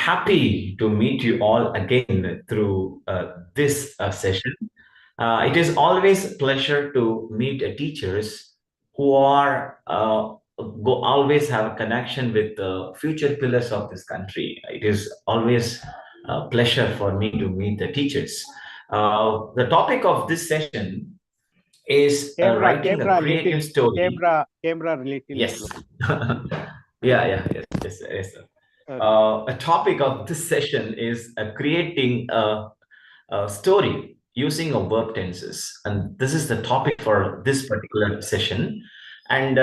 happy to meet you all again through this session. It is always a pleasure to meet teachers who are always have a connection with the future pillars of this country. It is always a pleasure for me to meet the teachers. The topic of this session is writing a creative story. Camera little Yes. slow. Yes, sir. A topic of this session is creating a story using a verb tenses, and this is the topic for this particular session. And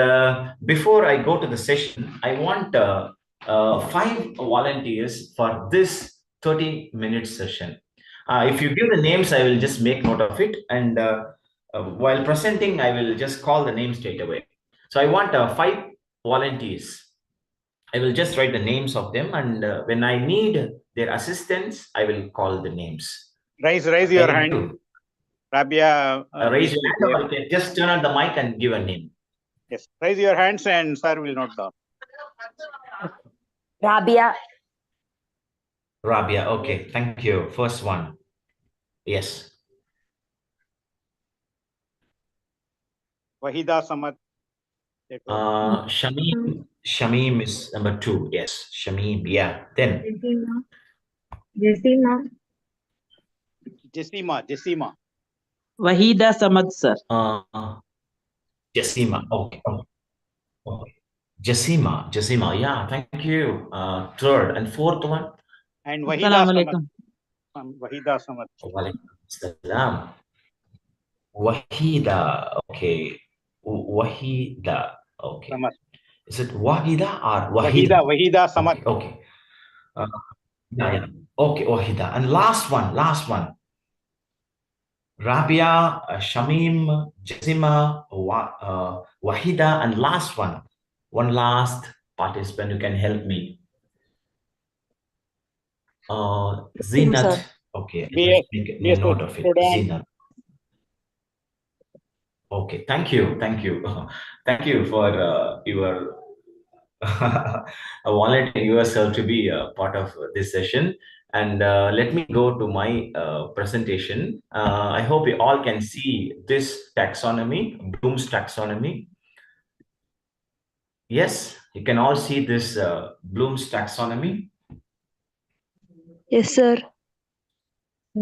before I go to the session, I want five volunteers for this 30-minute session. If you give the names, I will just make note of it, and while presenting, I will just call the name straight away. So I want five volunteers. I will just write the names of them, and when I need their assistance, I will call the names. Raise your hand. Rabia. Raise your hand, or okay, just turn on the mic and give a name. Yes, raise your hands and sir will note down. Rabia. Rabia, okay, thank you. First one. Yes. Wahida Samad. Shamim is number 2. Yes, Shamim. Yeah. Then Jessima. Wahida Samad, sir. Jessima. Okay. Jessima. Yeah, thank you. Third and fourth one. And Wahida Samad. Wahida Samad. Salam. Wahida. Okay. Wahida. Okay. Samad. Is it Wahida or Wahida? Wahida Samad. Okay. Yeah. Okay, Wahida. And last one. Rabia, Shamim, Jessima, Wahida, and last one. One last participant who can help me. Zinat. Okay, make a note of it. Zinat. Okay, thank you. Thank you for your volunteering yourself to be a part of this session. And let me go to my presentation. I hope you all can see this taxonomy, Bloom's taxonomy. Yes, you can all see this Bloom's taxonomy. Yes, sir.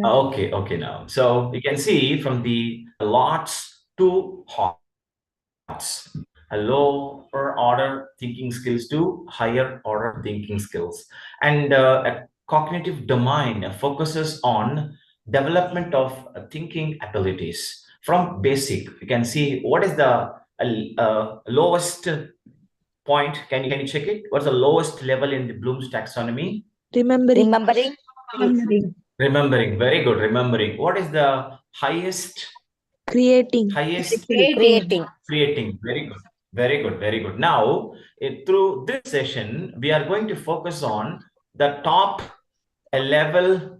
Okay, now. So you can see from the lots to hearts. A lower order thinking skills to higher order thinking skills. And a cognitive domain focuses on development of thinking abilities. From basic, you can see what is the lowest point. Can you check it? What's the lowest level in the Bloom's taxonomy? Remembering. Very good. Remembering. What is the highest? Creating. Creating. Very good. Now, through this session, we are going to focus on the top level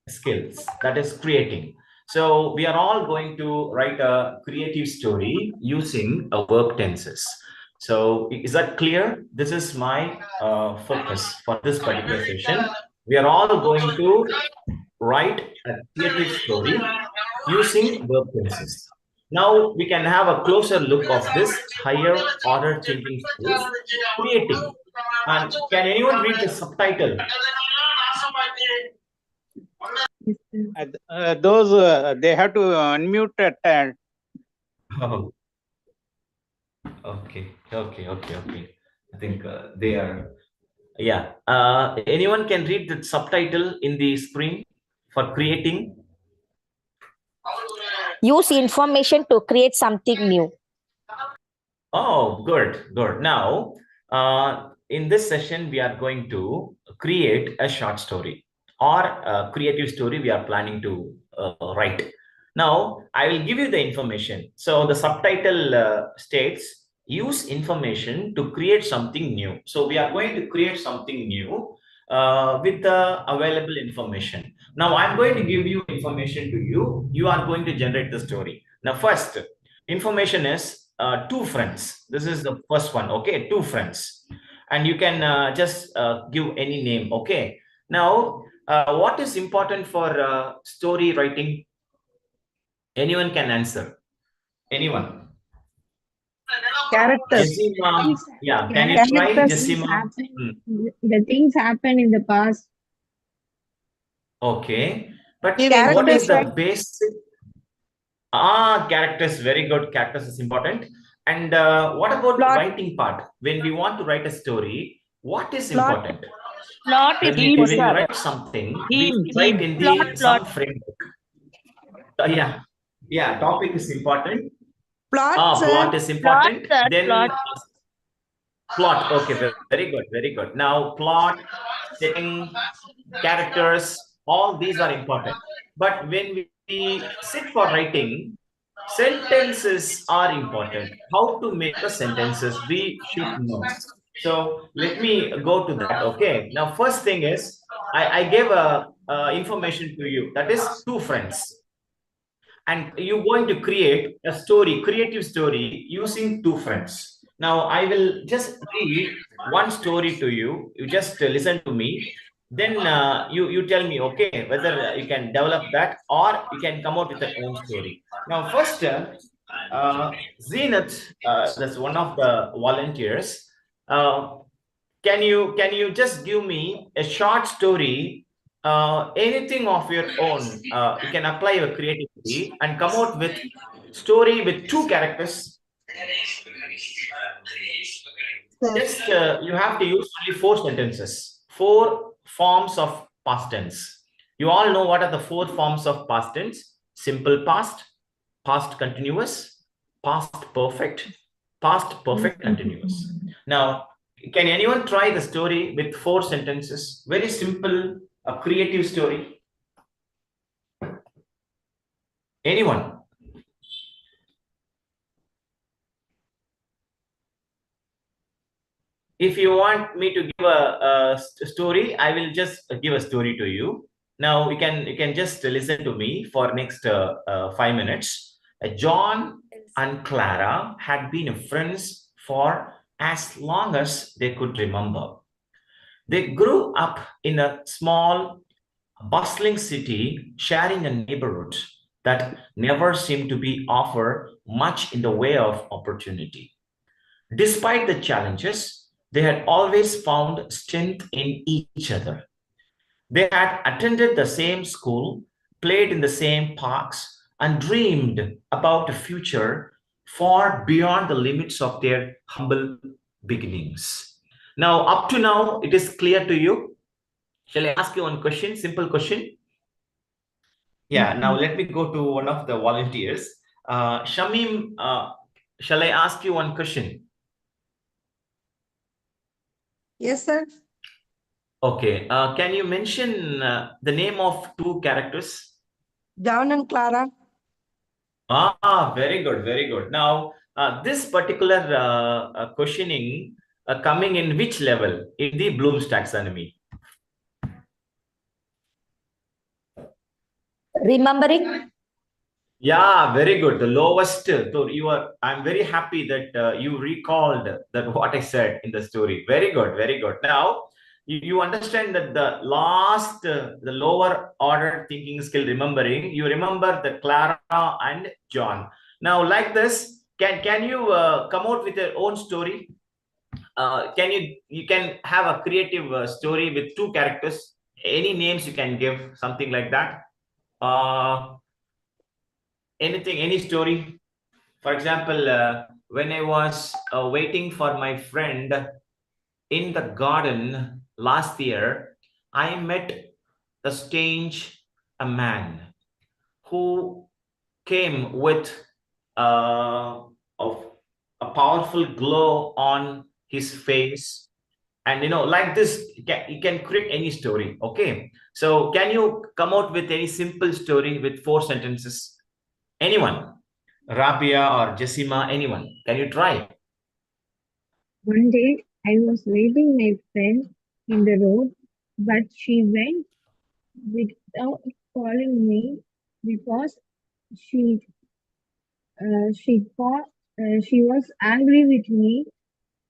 skills, that is creating. So we are all going to write a creative story using a verb tenses. So is that clear? This is my focus for this particular session. We are all going to write a creative story using verb tenses. Now we can have a closer look of this higher order thinking skills, creating. And can anyone read the subtitle? Those they have to unmute at. Oh. Okay. I think they are. Yeah. Anyone can read the subtitle in the screen for creating? Use information to create something new. Oh, good. Now, in this session, we are going to create a short story or a creative story we are planning to write. Now, I will give you the information. So the subtitle states, use information to create something new. So we are going to create something new with the available information. Now, I'm going to give you information to you. You are going to generate the story. Now, first, information is 2 friends. This is the first one. Okay, 2 friends. and you can just give any name. Okay. Now, what is important for story writing? Anyone can answer. Anyone? Characters. Jessima. Yeah. Can you try, Jessima? The things happen in the past. Okay. But Characters, what is the right? basic? Characters. Very good. Characters is important. And what about Plot. writing part? When we want to write a story, what is Plot. important? Plot is When we important. write something, we Theme, write theme. in the some Plot. framework. Yeah. Topic is important. Plot, sir. Plot is important. Plot, sir. Then Plot. plot. Okay, very good, very good. Now plot, setting, characters, all these are important. But when we sit for writing, sentences are important. How to make the sentences we should know. So let me go to that. Okay. Now first thing is I gave a information to you, that is two friends, and you're going to create a story, creative story using two friends. Now I will just read one story to you. You just listen to me. Then you tell me, okay, whether you can develop that or you can come out with your own story. Now, first, Zenith, that's one of the volunteers. Can you just give me a short story, anything of your own? You can apply your creativity and come out with story with two characters. Just you have to use only four sentences, four forms of past tense. You all know what are the four forms of past tense: simple past, past continuous, past perfect, past perfect continuous. Now, can anyone try the story with four sentences? Very simple, a creative story. Anyone? If you want me to give a story, I will just give a story to you. Now you can just listen to me for next 5 minutes. John and Clara had been friends for as long as they could remember. They grew up in a small, bustling city, sharing a neighborhood that never seemed to be offer much in the way of opportunity. Despite the challenges, they had always found strength in each other. They had attended the same school, played in the same parks, and dreamed about a future far beyond the limits of their humble beginnings. Now, up to now, it is clear to you. Shall I ask you one question? Simple question. Yeah, now let me go to one of the volunteers. Shamim, shall I ask you one question? Yes, sir. Okay, can you mention the name of two characters? John and Clara. Very good, very good. Now, this particular questioning coming in which level in the Bloom's taxonomy? Remembering. Yeah, very good. The lowest. So I'm very happy that you recalled that what I said in the story. Very good, very good. Now, you understand that the last, the lower order thinking skill, remembering, you remember the Clara and John. Now, like this, can you come out with your own story? You can have a creative story with two characters. Any names you can give, something like that. Anything, any story. For example, when I was waiting for my friend in the garden last year, I met a strange a man who came with of a powerful glow on his face. And like this, you can create any story. Okay, so can you come out with any simple story with four sentences? Anyone? Rabia or Jessima, anyone? Can you try? One day, I was waiting my friend in the road, but she went without calling me because she she thought she was angry with me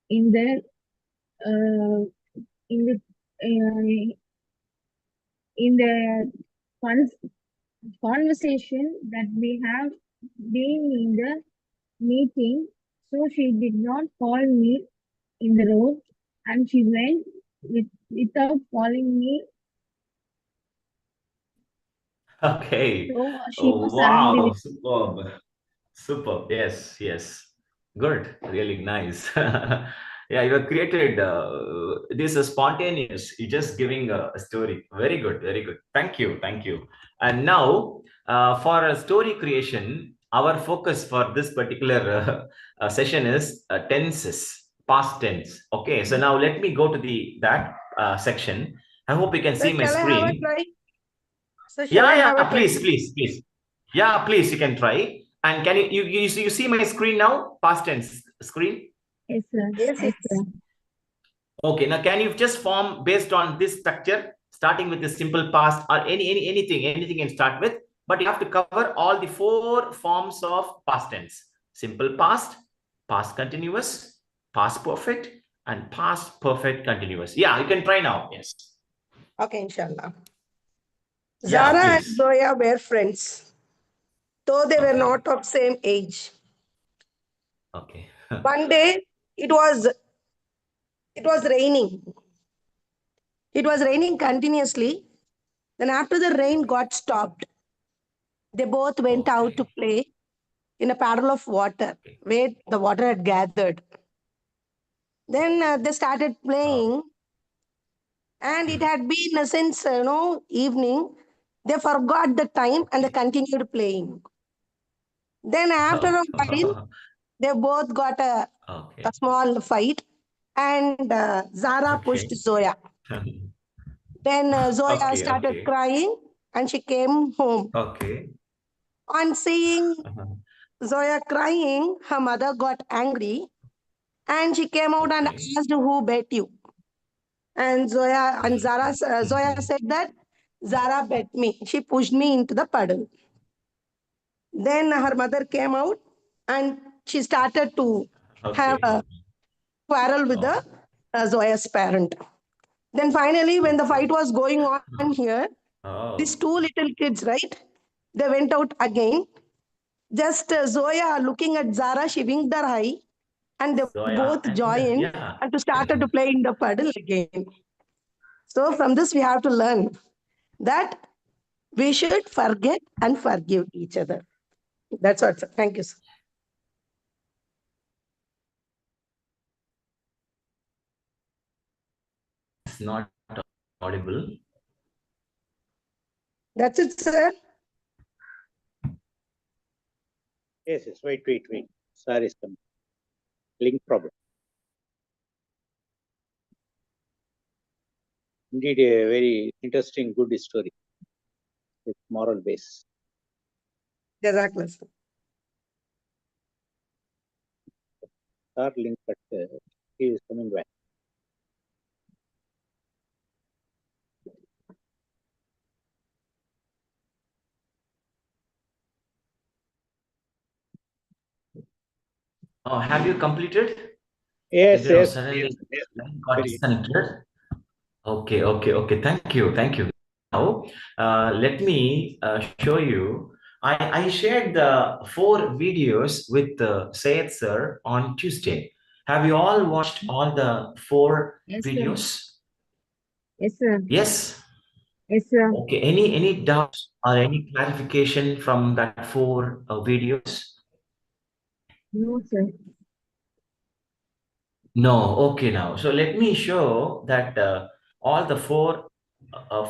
in the uh, in the in the conversation that we have been in the meeting, so she did not call me in the road, and she went without calling me. Okay. So she Oh, was angry wow. with Superb. Superb. Yes, yes. Good. Really nice. Yeah, you have created this is spontaneous. You're just giving a story. Very good. Very good. Thank you. Thank you. And now, for a story creation, our focus for this particular session is tenses, past tense. Okay. So now let me go to that section. I hope you can Sir, see my shall I have a screen. try? Sir, shall Yeah, I have a yeah, try? please, please, please. Yeah, please, you can try. And can you see my screen now? Past tense screen. Yes, sir. Yes, Yes, yes. sir. Okay, now can you just form based on this structure, starting with the simple past or anything you can start with, but you have to cover all the 4 forms of past tense. Simple past, past continuous, past perfect, and past perfect continuous. Yeah, you can try now. Yes. Okay, inshallah. Yeah, Zara and please. Zoya were friends, though they were Okay. not of same age. Okay. One day, it was it was raining. It was raining continuously. Then after the rain got stopped, they both went out to Okay. play in a puddle of water where the water had gathered. Then they started Oh. playing, and it had been since evening. They forgot the time and they Okay. continued playing. Then after a while, Oh. they both got Okay. a small fight, and Zara pushed Okay. Zoya. Then Zoya Okay. started Okay. crying and she came home. Okay. On seeing Uh-huh. Zoya crying, her mother got angry and she came out and Okay. asked, "Who bet you?" And Zoya Mhm. said that Zara bet me. She pushed me into the puddle. Then her mother came out and she started to have Okay. a quarrel with the Oh. Zoya's parent. Then finally, when the fight Okay. was going on here, these Oh. 2 little kids, right? They went out again. Just Zoya looking at Zara, she winked her eye, and they Soya both and joined yeah. and to started to play in the puddle again. So from this, we have to learn that we should forget and forgive each other. That's what. Sir. Thank you, sir. It's not audible. That's it, sir. Yes, yes. Wait. Sorry, some link problem. Indeed, a very interesting, good story with moral base. Jazakallah, sir. Our link, but he is coming back. Oh, have you completed? Yes, yes. Suddenly Yes. got Very. disconnected. Okay, okay, okay. Thank you, thank you. Now, let me show you. I shared the 4 videos with Sayed sir on Tuesday. Have you all watched all the 4 Yes, sir. videos? Yes, sir. Yes. Yes, sir. Okay. Any doubts or any clarification from that 4 videos? No, sir. No, okay now. So let me show that all the 4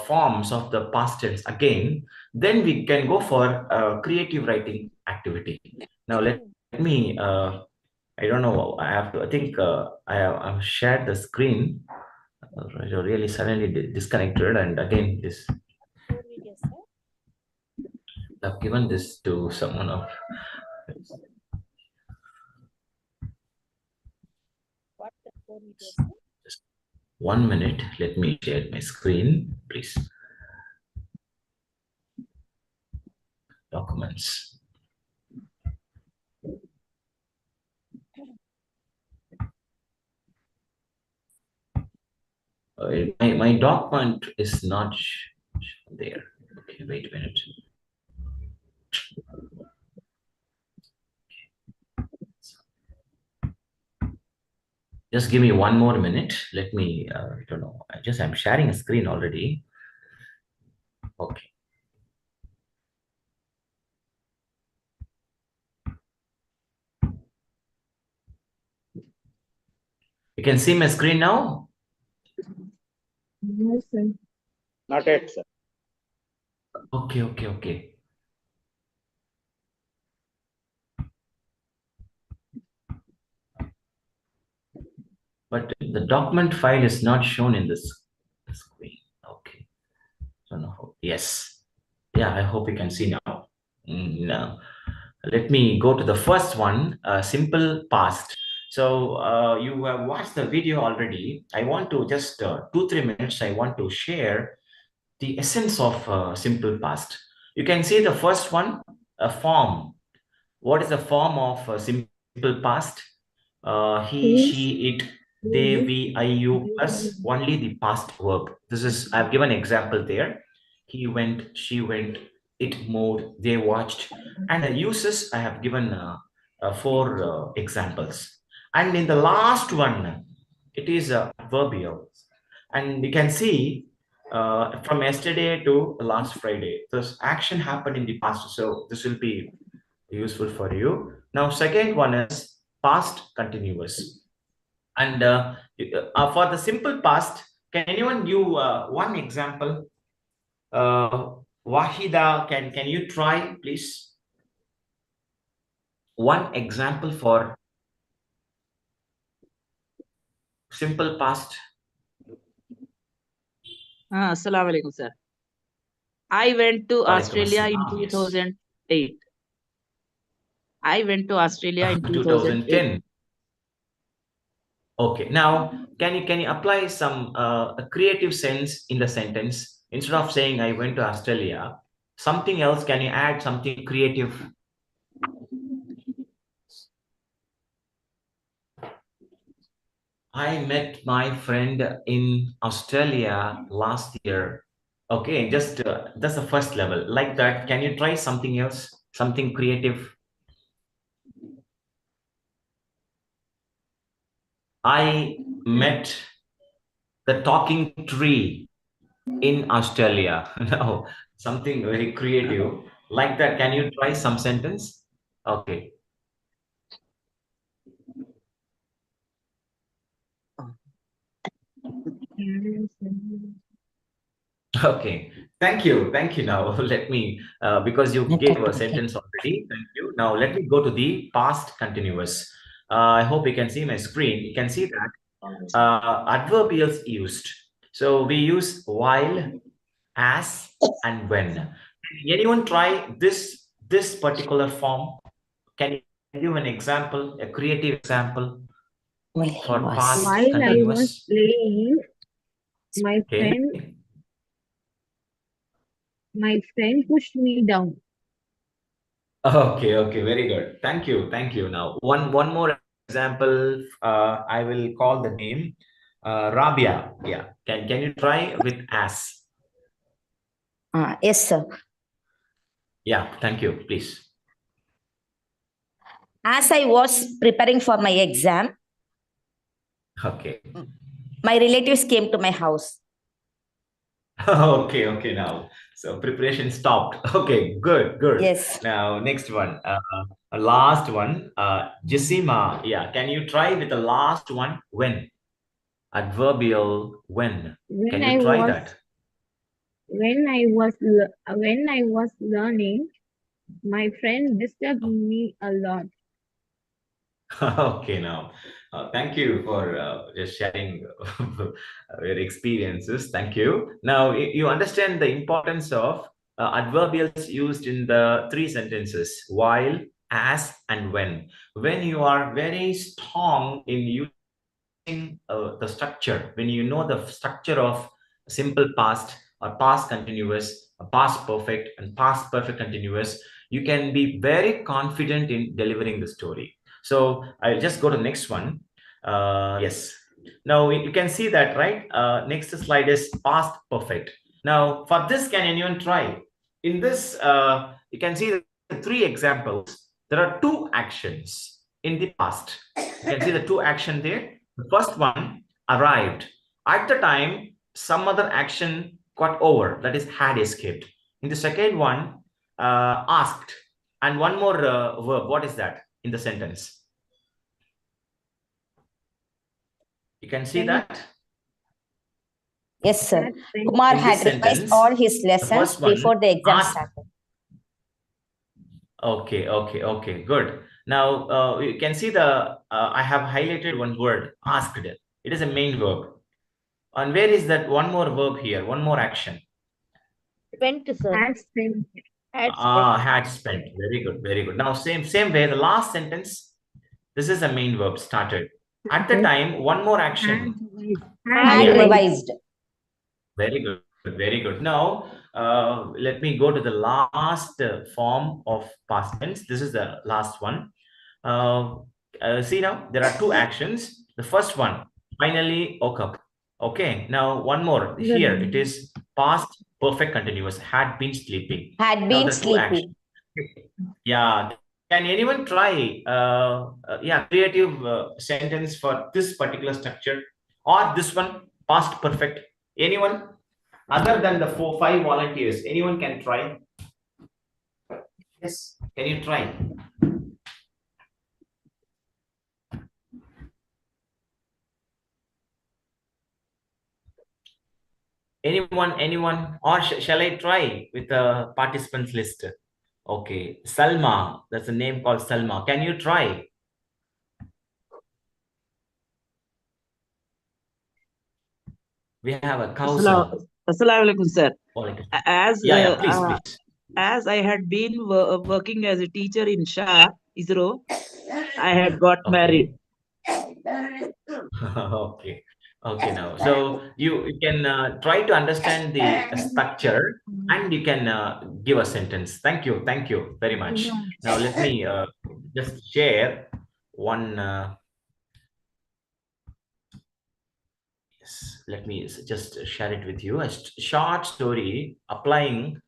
forms of the past tense again. Then we can go for a creative writing activity. Now let me. I don't know. I have to. I think I've shared the screen. Really suddenly disconnected, and again this. I've given this to someone of. Just 1 minute. Let me share my screen, please. Documents. My document is not there. Okay, wait a minute. Just give me one more minute. Let me, I don't know. I'm sharing a screen already. Okay. You can see my screen now? No, sir. Not yet, sir. Okay. But the document file is not shown in this screen. Okay. Don't know how. Yes. Yeah, I hope you can see now. Now, let me go to the first one, simple past. So you have watched the video already. I want to just 2-3 minutes. I want to share the essence of simple past. You can see the first one, a form. What is the form of simple past? He, He, she, it, they, they, we, I, you, plus only the past verb. This is, I've given example there. He went, she went, it moved, they watched. And the uses, I have given 4 examples. And in the last one, it is adverbial. And you can see from yesterday to last Friday, this action happened in the past. So this will be useful for you. Now, second one is past continuous. And for the simple past, can anyone give one example? Wahida, can you try, please? One example for simple past. Assalamu alaikum, sir. I went to Walaikum Australia in assalam, yes. 2008. I went to Australia in 2008. 2010. Okay, now can you apply some a creative sense in the sentence? Instead of saying I went to Australia, something else, can you add something creative? I met my friend in Australia last year. Okay, just that's the first level. Like that, can you try something else? Something creative? I met the talking tree in Australia. No, something very creative. Like that, can you try some sentence? Okay. yes, Okay. Thank you. Thank you. Now, let me, because you gave a sentence already. Thank you. Now, let me go to the past continuous. I hope you can see my screen. You can see that adverbials used. So we use while, as, and when. Anyone try this particular form? Can you give an example, a creative example for past while I was continuous? playing, my Okay. friend pushed me down. Okay, very good. Thank you. Now, one more example. I will call the name Rabia. Yeah. Can you try with as? Yes, sir. Yeah. Thank you. Please. As I was preparing for my exam, Okay. my relatives came to my house. Okay. Now, so preparation stopped. Okay. Good. Yes. Now, next one. Last one. Jessima. Yeah. Can you try with the last one? When? Adverbial when. When Can I you try was that? when I was learning, my friend disturbed me a lot. Okay, now, thank you for just sharing your experiences. Thank you. Now, you understand the importance of adverbials used in the 3 sentences: while, as, and when. When you are very strong in using the structure, when you know the structure of simple past or past continuous, past perfect, and past perfect continuous, you can be very confident in delivering the story. So I'll just go to the next one. Yes. Now you can see that, right? Next slide is past perfect. Now for this, can anyone try? In this, you can see the three examples. There are two actions in the past. You can see the two action there. The first one, arrived. At the time, some other action got over, that is had escaped. In the second one, asked. And one more verb. What is that in the sentence? You can see that? Yes, sir. Had spent Kumar In had this revised sentence, all his the lessons first one, before the exam asked. started. Okay, good. Now you can see the I have highlighted one word, asked. It is a main verb. And where is that one more verb here? One more action. Went, sir. had spent Had spent. Had spent. Very good, very good. Now same way. The last sentence. This is a main verb started. At the time, one more action. Had Yeah. revised. Very good, very good. Now, let me go to the last form of past tense. This is the last one. See now, there are two actions. The first one, finally woke up. Okay, now one more. Here it is past perfect continuous, had been sleeping. Had Now been the two actions. sleepy. Yeah. Can anyone try, creative sentence for this particular structure or this one, past perfect? Anyone other than the 5 volunteers? Anyone can try? Yes. Can you try? Anyone? Or shall I try with the participants list? Okay. Salma. That's a name called Salma. Can you try? We have a Kausa. Assalamualaikum, sir. As Yeah, please. as I had been working as a teacher in Shah, ISRO, I had got married. Okay. Okay, now so you can try to understand the structure and you can give a sentence. Thank you very much. Now let me just share one yes, let me just share it with you, a short story applying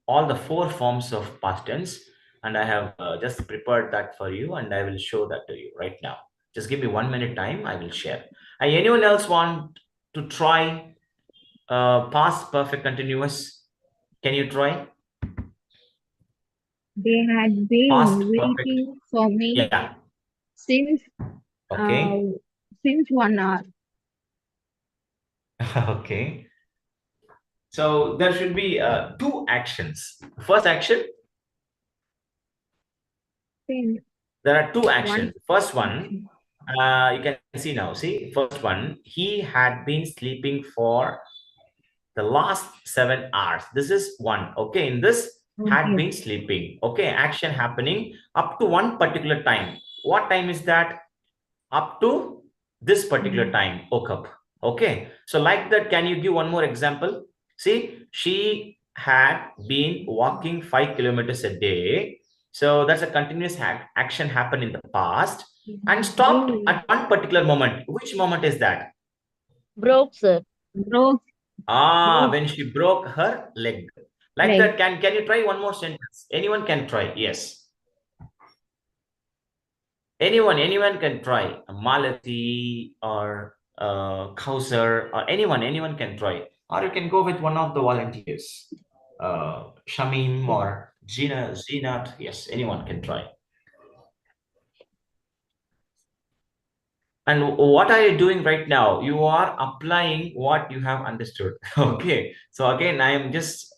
all the 4 forms of past tense, and I have just prepared that for you and I will show that to you right now. Just give me 1 minute time, I will share. Anyone else want to try past perfect continuous? Can you try? They had been Past perfect. waiting for me Yeah. since Okay. since 1 hour. Okay. So there should be 2 actions. First action, Since there are 2 actions. one First one, you can see now. See, first one, he had been sleeping for the last 7 hours. This is one. Okay, in this had been sleeping. Okay, action happening up to one particular time. What time is that? Up to this particular time, woke up. Okay, so like that, can you give one more example? See, she had been walking 5 kilometers a day. So that's a continuous action happened in the past and stopped at one particular moment. Which moment is that? Broke, sir. broke When she broke her leg. Like that, can you try one more sentence? Anyone can try. Yes. Anyone can try. Malati or Kausar or anyone can try. Or you can go with one of the volunteers. Shamim or Zinat. Yes, anyone can try. And what are you doing right now? You are applying what you have understood. Okay. So again, I am just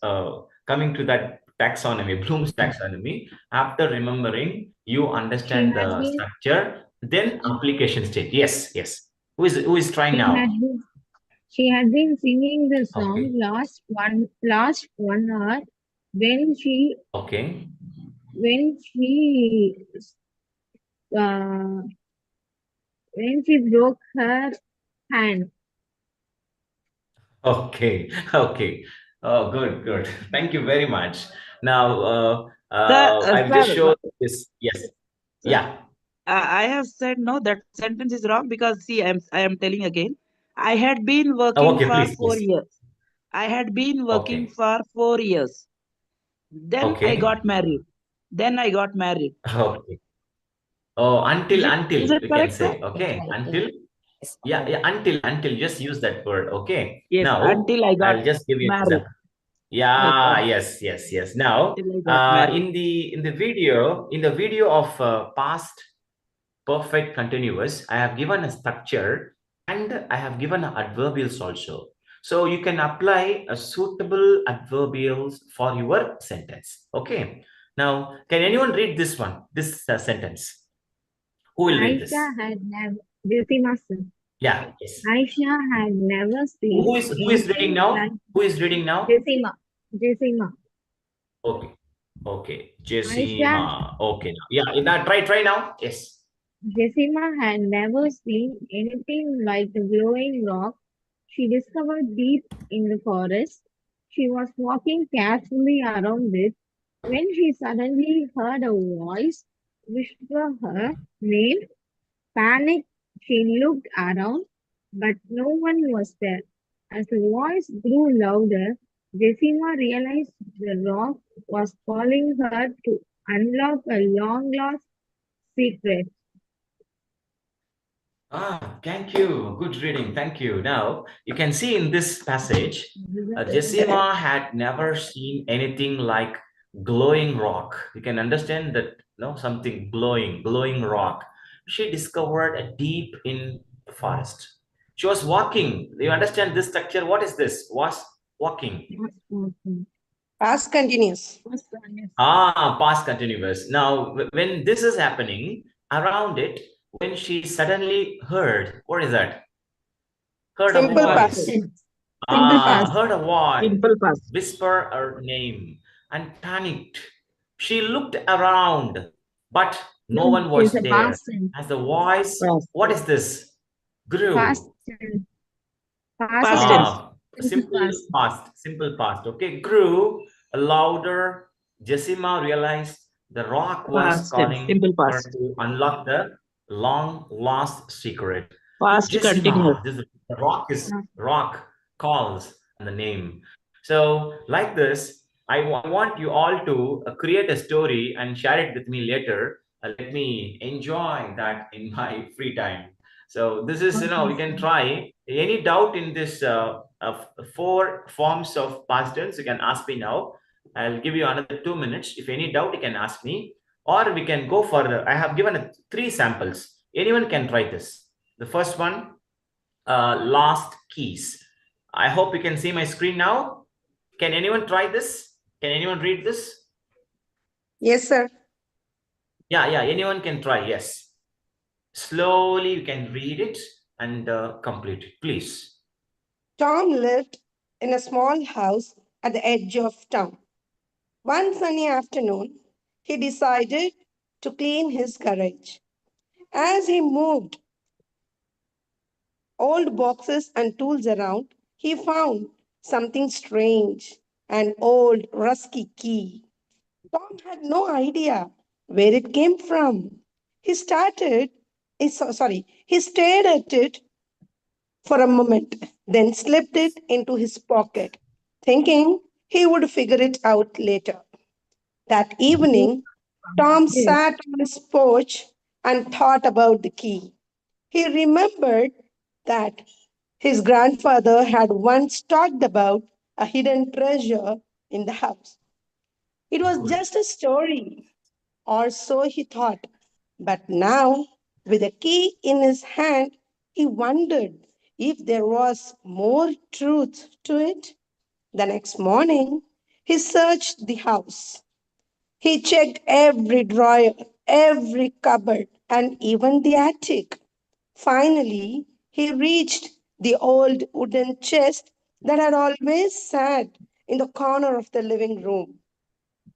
coming to that taxonomy, Bloom's taxonomy. After remembering, you understand the structure, then application state. Yes. Who is trying now? She had been singing the song Okay. last 1 hour when she Okay. uh, when she broke her hand. Okay. Okay. Oh, good. Thank you very much. Now, Sir, I've just sir, showed this. Yes. sir, Yeah. I have said no, that sentence is wrong because see, I am telling again. I had been Oh, working okay, for please, 4 please. years. I had been working Okay, for 4 years. Then I okay, got married. Then I got married. okay. Oh, Is until it we can correct, sir? say, okay, until, Yes. yeah, until, just use that word, okay. Yes, Now, until I got I'll just give you an married. example. Yeah, Okay. yes. Now, Till I got married. in the video of past perfect continuous, I have given a structure and I have given adverbials also. So you can apply a suitable adverbials for your sentence. Okay. Now, can anyone read this one? This sentence. Who will read Aisha this? had never, Jyotima sir. Yeah. Yes. Aisha had never seen Who is reading anything like now? Who is reading now? Jyotima. Jyotima. Okay. Okay. Aisha, Jessima. Okay. Yeah. Now try now. Yes. Jyotima had never seen anything like the glowing rock she discovered deep in the forest. She was walking carefully around it when she suddenly heard a voice whisper her name. Panicked, she looked around, but no one was there. As the voice grew louder, Jessima realized the rock was calling her to unlock a long lost secret. Thank you. Good reading. Thank you. Now, you can see in this passage, Jessima had never seen anything like glowing rock. You can understand that, no, something glowing rock. She discovered a deep in the forest. She was walking. You understand this structure? What is this? Was walking. Past continuous. Past continuous. Now, when this is happening, around it, when she suddenly heard, what is that? Heard a Simple Past past. voice. tense. Simple past. Heard a voice, Simple past. whisper her name, and panicked. She looked around, but no one Is was a there. past tense. As the voice, Past what tense. is this? Past Grew. tense. Past Past tense. tense. Simple past. Okay, grew louder. Jessima realized the rock was Past tense. calling Simple her past. to unlock the long lost secret. Past continuous. Jessima, the rock is rock calls and the name. So, like this, I want you all to create a story and share it with me later. Let me enjoy that in my free time. So this is, we can try. Any doubt in this four forms of past tense, you can ask me now. I'll give you another 2 minutes. If any doubt, you can ask me, or we can go further. I have given three samples. Anyone can try this. The first one, lost keys. I hope you can see my screen now. Can anyone try this? Can anyone read this? Yes, sir. Yeah, anyone can try. Yes. Slowly, you can read it and complete it, please. Tom lived in a small house at the edge of town. One sunny afternoon, he decided to clean his garage. As he moved old boxes and tools around, he found something strange, an old rusty key. Tom had no idea where it came from. He stared at it for a moment, then slipped it into his pocket, thinking he would figure it out later. That evening, Tom Yes. sat on his porch and thought about the key. He remembered that his grandfather had once talked about a hidden treasure in the house. It was Good. just a story, or so he thought. But now, with a key in his hand, he wondered if there was more truth to it. The next morning, he searched the house. He checked every drawer, every cupboard, and even the attic. Finally, he reached the old wooden chest that had always sat in the corner of the living room.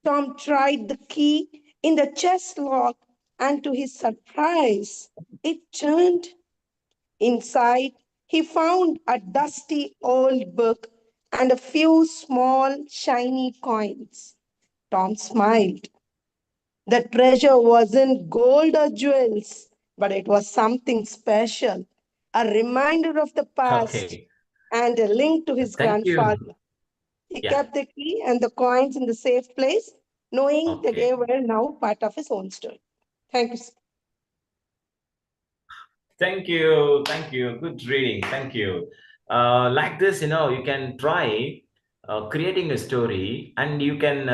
Tom tried the key in the chest lock, and to his surprise, it turned. Inside, he found a dusty old book and a few small, shiny coins. Tom smiled. The treasure wasn't gold or jewels, but it was something special, a reminder of the past Okay. and a link to his Thank you. grandfather. He Yeah. kept the key and the coins in the safe place, knowing that they Okay. were now part of his own story. Thank you, sir. Thank you. Thank you. Good reading. Thank you. Like this, you can try creating a story, and you can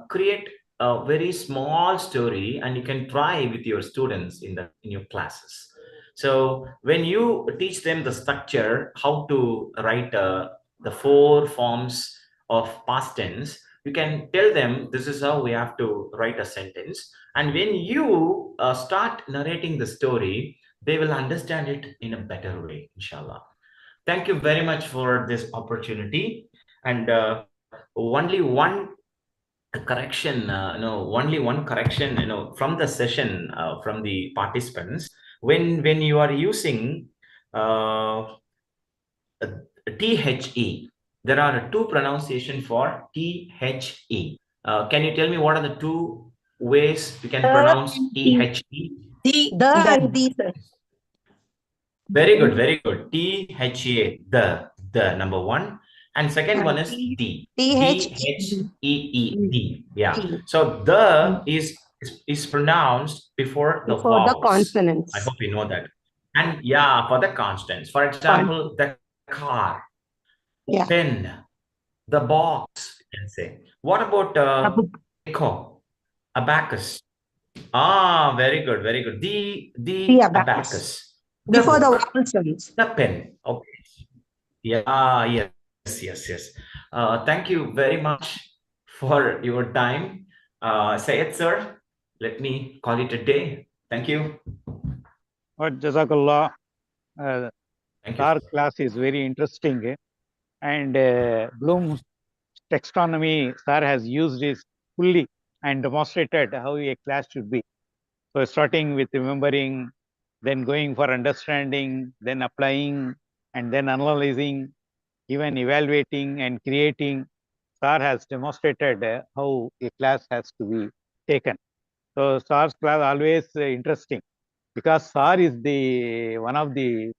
create a very small story, and you can try with your students in your classes. So when you teach them the structure, how to write the 4 forms of past tense, you can tell them this is how we have to write a sentence. And when you start narrating the story, they will understand it in a better way, inshallah. Thank you very much for this opportunity. And only one correction, only one correction, from the session, from the participants. When you are using THE, there are 2 pronunciation for THE. Can you tell me what are the 2 ways you can pronounce THE? The and the, sir. Very good, very good. THA, the number 1. And second one is D. D-H-E-E-D. Yeah. So the is pronounced before the Before the vowels. consonants. I hope you know that. And yeah, for the consonants. For example, the car, Yeah. pen, the box, you can say. What about echo, abacus? Ah, very good, very good. The abacus. Before the book. vowel sounds. The pen. Okay. Yeah, yes, yes, yes. Thank you very much for your time. Sayed, sir, let me call it a day. Thank you. Jazakallah. Thank you. Our class is very interesting. And Bloom's taxonomy, sir has used it fully and demonstrated how a class should be. So starting with remembering, then going for understanding, then applying, and then analyzing, even evaluating and creating. Sir has demonstrated how a class has to be taken. So SAR's class always interesting, because SAR is the one of the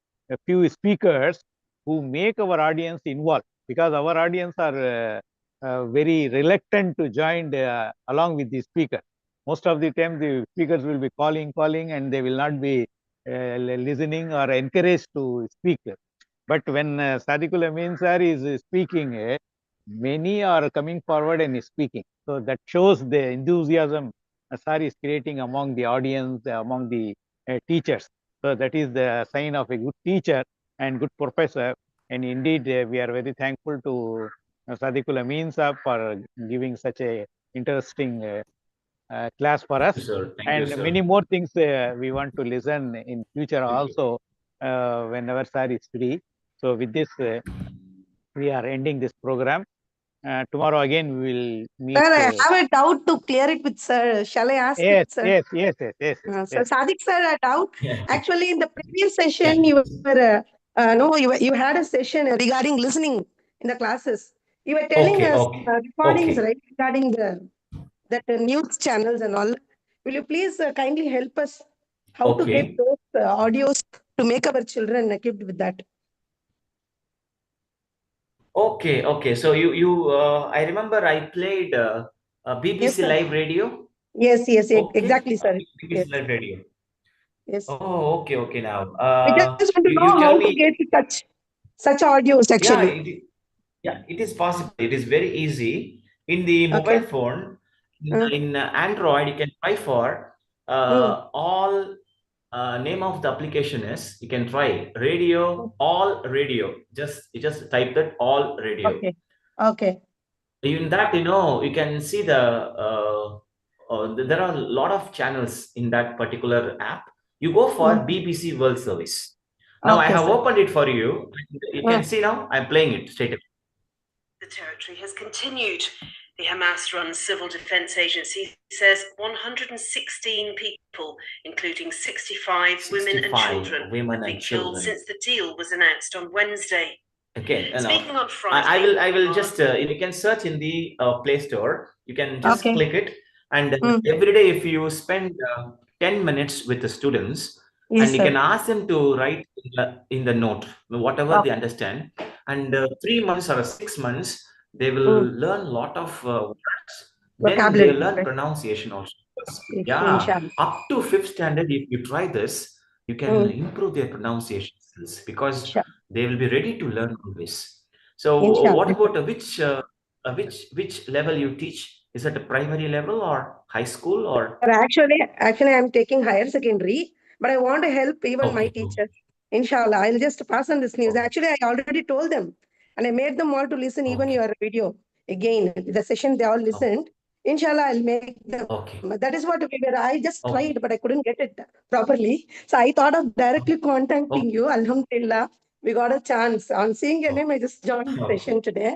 few speakers who make our audience involved, because our audience are very reluctant to join along with the speaker. Most of the time, the speakers will be calling, and they will not be listening or encouraged to speak. But when Sathikulameen sir is speaking, many are coming forward and speaking. So that shows the enthusiasm sir is creating among the audience, among the teachers. So that is the sign of a good teacher and good professor. And indeed, we are very thankful to Sathikulameen sir for giving such a interesting class for us. Sir. Thank and you, sir. many more things we want to listen in future also, whenever sir is free. So with this, we are ending this program. Tomorrow again we will meet. Sir, I have a doubt to clear it with sir. Shall I ask Yes, it, sir? yes. So Sadik sir, a doubt. Yeah. Actually, in the previous session, you were you had a session regarding listening in the classes. You were telling Okay, us okay, recordings, okay. right, regarding that news channels and all. Will you please kindly help us how to get Okay. those audios to make our children equipped with that? Okay, okay. So I remember I played BBC Yes, sir. Live Radio. Yes, Okay. exactly, sir. BBC Yes. Live Radio. Yes. Oh, okay, okay. Now, We just want to you know tell how to me. get such audios Yeah, actually. it is possible. It is very easy. In the Okay. mobile phone, Mm. in Android, you can try for all name of the application is, you can try radio, all radio. You just type that all radio. Okay. Okay. In that, you can see there are a lot of channels in that particular app. You go for BBC World Service. Now I Okay, have sir. opened it for you. You can see now I'm playing it straight away. The territory has continued. The Hamas-run Civil Defense Agency says 116 people, including 65 women and children, have been killed since the deal was announced on Wednesday. Okay, Speaking on Friday, I will just you can search in the Play Store. You can just click it, And every day, if you spend 10 minutes with the students, Yes, and you sir. can ask them to write in the note, whatever they understand. And 3 months or 6 months, they will learn a lot of words. Then they Vocabulary, learn right? pronunciation also. Yeah, Inshallah. up to 5th standard, if you try this, you can improve their pronunciation skills because Inshallah. they will be ready to learn always. So, Inshallah. what about which level you teach? Is it a primary level or high school or? Actually, I'm taking higher secondary, but I want to help even my Okay. teachers. Inshallah, I'll just pass on this news. Okay. Actually, I already told them, and I made them all to listen even Okay. your video again. The session they all listened. Inshallah, I'll make them. Okay. That is what we were. I just Okay. tried, but I couldn't get it properly. So I thought of directly contacting you. Alhamdulillah, we got a chance. On seeing your name, I just joined the session today.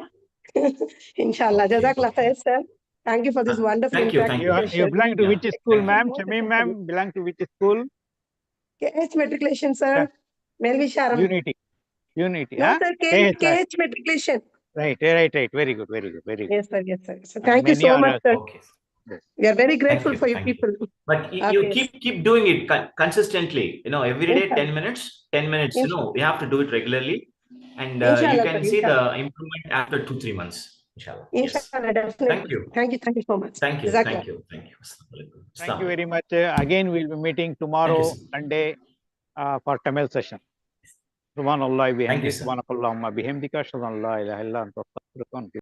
Inshallah, Okay. Jazakallah Okay. khair, sir. Thank you for this wonderful Thank you. interactive Thank you. You session. belong to Yeah. which school, Thank you. ma'am? Shamim ma'am, belong to which school? KH matriculation, sir. Melvisharam. Unity. Unity. No, Huh? sir, KH, right. KH matriculation. Right. Very good. Very good. Yes, sir. Yes, sir. So thank you Many so are much, sir. Okay. We are very Thank grateful you. for you Thank you. people. But you Okay. keep doing it consistently. Every day Inshallah. 10 minutes. 10 minutes. We have to do it regularly, and you Inshallah, can sir. see Inshallah. the improvement after 2-3 months. Inshallah. Yes. Inshallah, definitely. Thank you. Thank you so much. Thank you. Jazakallah. Thank you. Thank you. Assalamualaikum. Thank you very much. Again, we'll be meeting tomorrow, sir. Sunday, for Tamil session. Subhanallah Thank you, bihamdi, sir. subhanakallahumma bihamdika, ashhadu an la ilaha illa anta astaghfiruka wa atubu